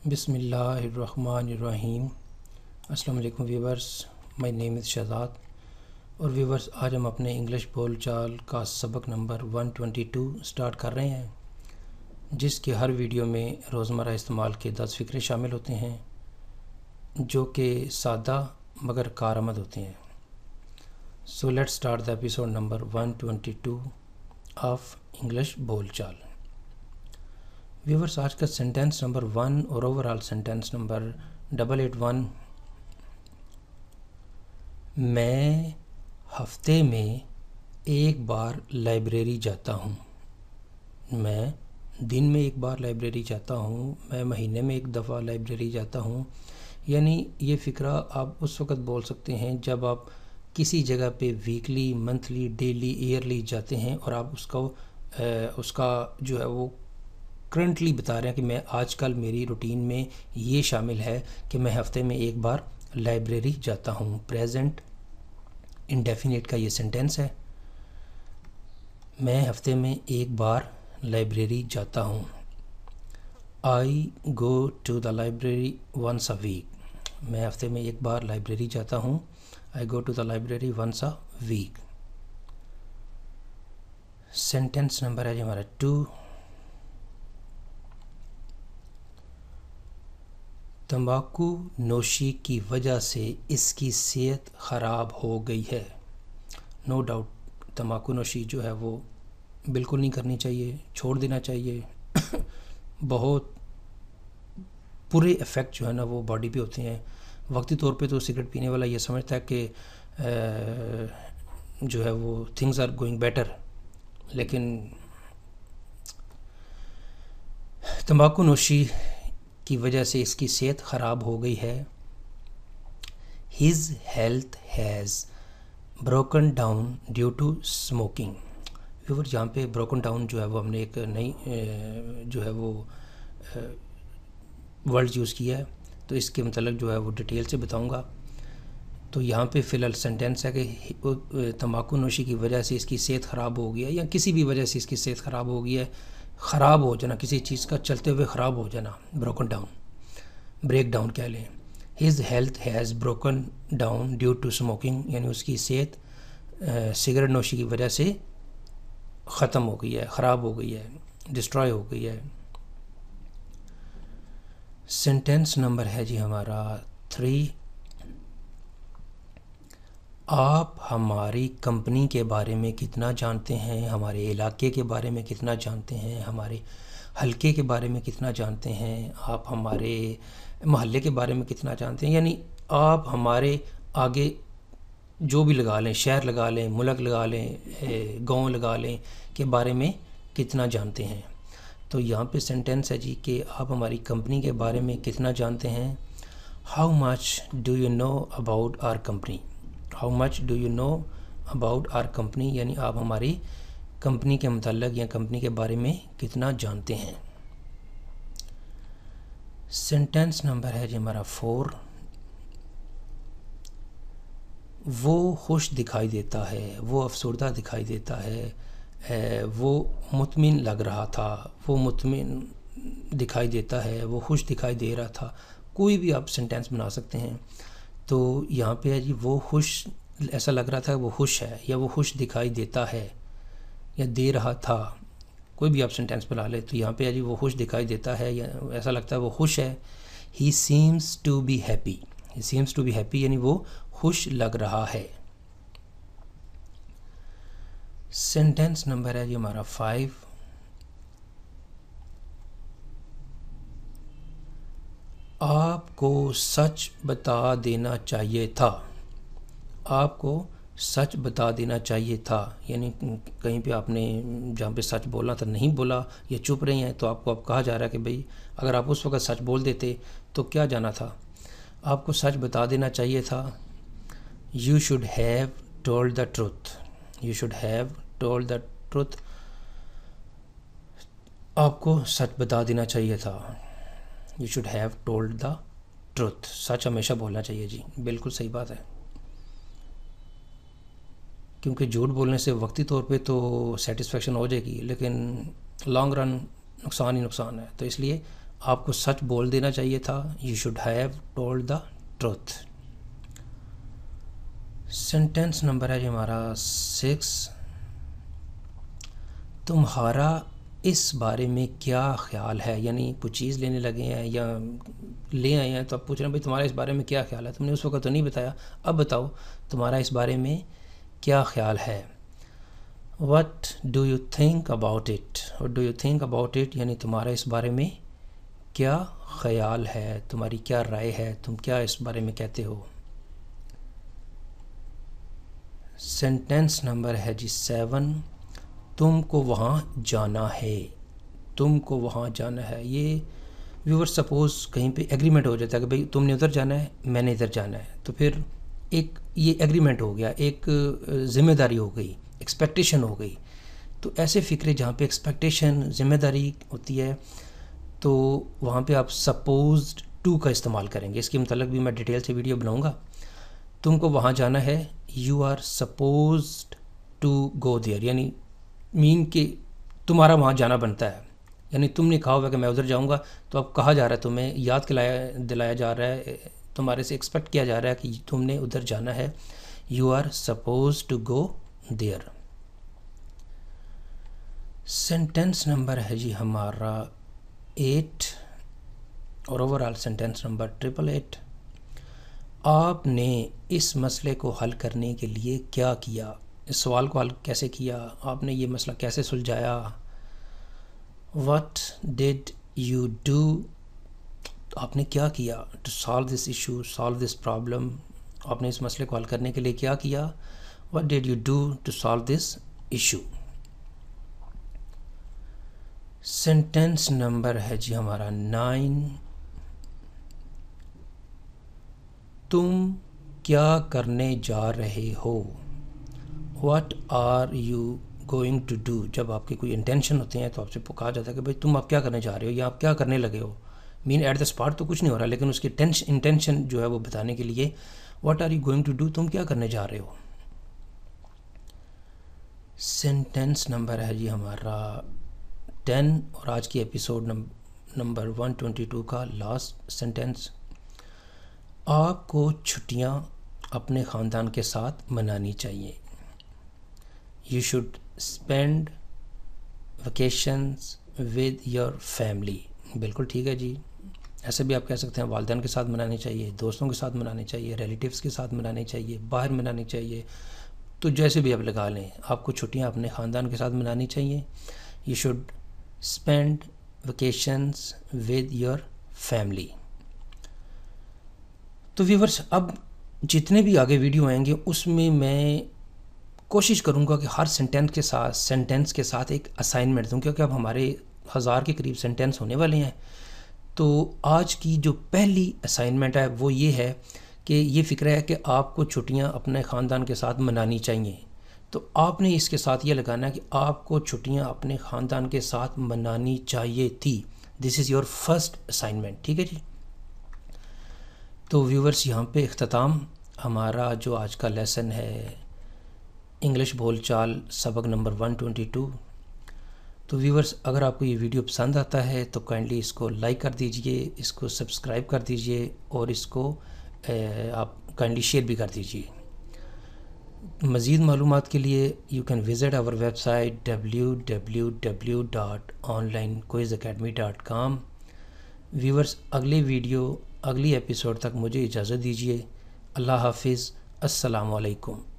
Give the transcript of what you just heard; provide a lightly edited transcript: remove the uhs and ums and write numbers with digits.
बिस्मिल्लाहिर्रहमानिर्रहीम। अस्सलाम वालेकुम viewers, my name is Shahzad. और व्यूवर्स, आज हम अपने इंग्लिश बोल चाल का सबक नंबर 122 स्टार्ट कर रहे हैं, जिसके हर वीडियो में रोज़मर्रा इस्तेमाल के 10 फ़िक्रे शामिल होते हैं जो कि सादा मगर कारआमद होते हैं। So let's start the episode number 122 of English बोल चाल। व्यूवर्स, आज का सेंटेंस नंबर 1 और ओवरऑल सेंटेंस नंबर 881। मैं हफ्ते में एक बार लाइब्रेरी जाता हूँ। मैं दिन में एक बार लाइब्रेरी जाता हूँ। मैं महीने में एक दफ़ा लाइब्रेरी जाता हूँ। यानी ये फ़िक्रा आप उस वक़्त बोल सकते हैं जब आप किसी जगह पे वीकली, मंथली, डेली, ईयरली जाते हैं और आप उसका जो है वो करंटली बता रहे हैं कि मैं आजकल मेरी रूटीन में ये शामिल है कि मैं हफ्ते में एक बार लाइब्रेरी जाता हूँ। प्रेजेंट इंडेफिनिट का ये सेंटेंस है। मैं हफ्ते में एक बार लाइब्रेरी जाता हूँ। I go to the library once a week. मैं हफ्ते में एक बार लाइब्रेरी जाता हूँ। I go to the library once a week. Sentence number है जी हमारा 2। तंबाकू नोशी की वजह से इसकी सेहत ख़राब हो गई है। नो डाउट तंबाकू नोशी जो है वो बिल्कुल नहीं करनी चाहिए, छोड़ देना चाहिए। बहुत बुरे इफ़ेक्ट जो है ना वो बॉडी पे होते हैं। वक्ती तौर पे तो सिगरेट पीने वाला ये समझता है कि जो है वो थिंग्स आर गोइंग बेटर, लेकिन तंबाकू नोशी की वजह से इसकी सेहत ख़राब हो गई है। His health has broken down due to smoking. Viewer, जहाँ पे ब्रोकन डाउन जो है वो हमने एक नई जो है वो वर्ड यूज़ किया है, तो इसके मतलब जो है वो डिटेल से बताऊंगा। तो यहाँ पे फ़िलहाल सेंटेंस है कि तंबाकू नोशी की वजह से इसकी सेहत ख़राब हो गई है, या किसी भी वजह से इसकी सेहत ख़राब हो गई है। ख़राब हो जाना, किसी चीज़ का चलते हुए ख़राब हो जाना, ब्रोकन डाउन, ब्रेक डाउन कह लें। His health has broken down due to smoking, यानी उसकी सेहत सिगरेट नोशी की वजह से ख़त्म हो गई है, ख़राब हो गई है, डिस्ट्रॉय हो गई है। सेंटेंस नंबर है जी हमारा 3। आप हमारी कंपनी के बारे में कितना जानते हैं, हमारे इलाके के बारे में कितना जानते हैं, हमारे हलके के बारे में कितना जानते हैं, आप हमारे महल्ले के बारे में कितना जानते हैं। यानी आप हमारे आगे जो भी लगा लें, शहर लगा लें, मुल्क लगा लें, गांव लगा लें, के बारे में कितना जानते हैं। तो यहाँ पे सेंटेंस है जी कि आप हमारी कंपनी के बारे में कितना जानते हैं। How much do you know about our company. How much do you know about our company, यानी आप हमारी कंपनी के मतलब या कंपनी के बारे में कितना जानते हैं। सेंटेंस नंबर है जी हमारा 4। वो खुश दिखाई देता है, वो अफसरदा दिखाई देता है, वो मुतमिन लग रहा था, वो मुतमिन दिखाई देता है, वो खुश दिखाई दे रहा था। कोई भी आप सेंटेंस बना सकते हैं। तो यहाँ पे है जी वो खुश, ऐसा लग रहा था वो खुश है, या वो खुश दिखाई देता है या दे रहा था। कोई भी आप सेंटेंस बना ले। तो यहाँ पे है जी वो खुश दिखाई देता है या ऐसा लगता है वो खुश है। He seems to be happy. He seems to be happy, यानी वो खुश लग रहा है। सेंटेंस नंबर है जी हमारा 5। आपको सच बता देना चाहिए था। आपको सच बता देना चाहिए था, यानी कहीं पे आपने जहाँ पे सच बोलना था नहीं बोला या चुप रहे हैं, तो आपको अब कहा जा रहा है कि भाई अगर आप उस वक्त सच बोल देते तो क्या जाना था। आपको सच बता देना चाहिए था। You should have told the truth. You should have told the truth. आपको सच बता देना चाहिए था। You should have told the truth. सच हमेशा बोलना चाहिए जी, बिल्कुल सही बात है। क्योंकि झूठ बोलने से वक्ती तौर पे तो सेटिस्फेक्शन हो जाएगी, लेकिन लॉन्ग रन नुकसान ही नुकसान है। तो इसलिए آپ کو سچ بول دینا چاہیے تھا. You should have told the truth. Sentence number ہے جی ہمارا 6. تمہارا اس بارے میں کیا خیال ہے؟ یعنی کوئی چیز لینے لگے ہیں یا لے آئے ہیں تو آپ پوچھ رہے ہیں بھائی تمہارا اس بارے میں کیا خیال ہے. تم نے اس وقت تو نہیں بتایا, اب بتاؤ تمہارا اس بارے میں کیا خیال ہے. What do you think about it? What do you think about it? یعنی تمہارا اس بارے میں کیا خیال ہے, تمہاری کیا رائے ہے, تم کیا اس بارے میں کہتے ہو. سینٹینس نمبر ہے جی 7. تم کو وہاں جانا ہے. تم کو وہاں جانا ہے. یہ ویور سپوز کہیں پہ ایگریمنٹ ہو جاتا ہے کہ بھئی تم نے ادھر جانا ہے, میں نے ادھر جانا ہے, تو پھر ایک یہ ایگریمنٹ ہو گیا, ایک ذمہ داری ہو گئی, ایکسپیکٹیشن ہو گئی. تو ایسے فکرے جہاں پہ ایکسپیکٹیشن ذمہ داری ہوتی ہے تو وہاں پہ آپ سپوزڈ ٹو کا استعمال کریں گے. اس کے متعلق بھی میں ڈیٹیل سے ویڈیو بناؤں گا. تم کو وہاں جانا ہے, you are supposed to go there, یعنی مین کہ تمہارا وہاں جانا بنتا ہے. یعنی تم نے کہا ہوا کہ میں ادھر جاؤں گا, تو اب کہا جا رہا ہے, تمہیں یاد دلایا جا رہا ہے, تمہارے سے ایکسپیکٹ کیا جا رہا ہے کہ تم نے ادھر جانا ہے. You are suppose to go there. Sentence number ہے جی ہمارا 8 اور اوور آل سینٹینس نمبر 888. آپ نے اس مسئلے کو حل کرنے کے لیے کیا کیا؟ اس سوال کو حل کیسے کیا؟ آپ نے یہ مسئلہ کیسے سلجھایا؟ What did you do? آپ نے کیا کیا to solve this issue, solve this problem? آپ نے اس مسئلے کو حل کرنے کے لیے کیا کیا؟ What did you do to solve this issue? Sentence number ہے جی ہمارا 9. تم کیا کرنے جا رہے ہو؟ What are you going to do? جب آپ کے کوئی انٹینشن ہوتے ہیں تو آپ سے کہا جاتا ہے کہ بھائی تم آپ کیا کرنے جا رہے ہو یا آپ کیا کرنے لگے ہو. مین ایٹ دا اسپاٹ تو کچھ نہیں ہو رہا, لیکن اس کی انٹینشن جو ہے وہ بتانے کے لیے what are you going to do, تم کیا کرنے جا رہے ہو. سینٹینس نمبر ہے جی ہمارا 10 اور آج کی ایپیسوڈ نمبر 122 کا لاسٹ سینٹینس. آپ کو چھٹیاں اپنے خاندان کے ساتھ منانی چاہیے. You should spend vacations with your family. بالکل ٹھیک ہے جی. ایسے بھی آپ کہہ سکتے ہیں والدین کے ساتھ منانی چاہیے, دوستوں کے ساتھ منانی چاہیے, ریلیٹیوز کے ساتھ منانی چاہیے, باہر منانی چاہیے, تو جیسے بھی آپ لگا لیں, آپ کو چھٹیاں اپنے خاندان کے ساتھ منانی چاہیے. You should spend vacations with your family. تو ویورز اب جتنے بھی آگے ویڈیو آئیں گے اس میں کوشش کروں گا کہ ہر سینٹینس کے ساتھ ایک اسائنمنٹ دوں, کیونکہ اب ہمارے 1000 کے قریب سینٹینس ہونے والے ہیں. تو آج کی جو پہلی اسائنمنٹ ہے وہ یہ ہے کہ یہ فکر ہے کہ آپ کو چھٹیاں اپنے خاندان کے ساتھ منانی چاہیے. تو آپ نے اس کے ساتھ یہ لگانا ہے کہ آپ کو چھٹیاں اپنے خاندان کے ساتھ منانی چاہیے تھی. دس از یور فرسٹ اسائنمنٹ. ٹھیک ہے جی. تو ویورز یہاں پہ اختتام ہمارا جو آج کا لیسن ہے انگلش بول چال سبق نمبر 122. تو ویورز اگر آپ کو یہ ویڈیو پسند آتا ہے تو کائنڈلی اس کو لائک کر دیجئے, اس کو سبسکرائب کر دیجئے اور اس کو آپ کائنڈلی شیئر بھی کر دیجئے. مزید معلومات کے لیے you can visit our website www.onlinequizacademy.com. Viewers اگلی ایپیسوڈ تک مجھے اجازت دیجیے. اللہ حافظ. السلام علیکم.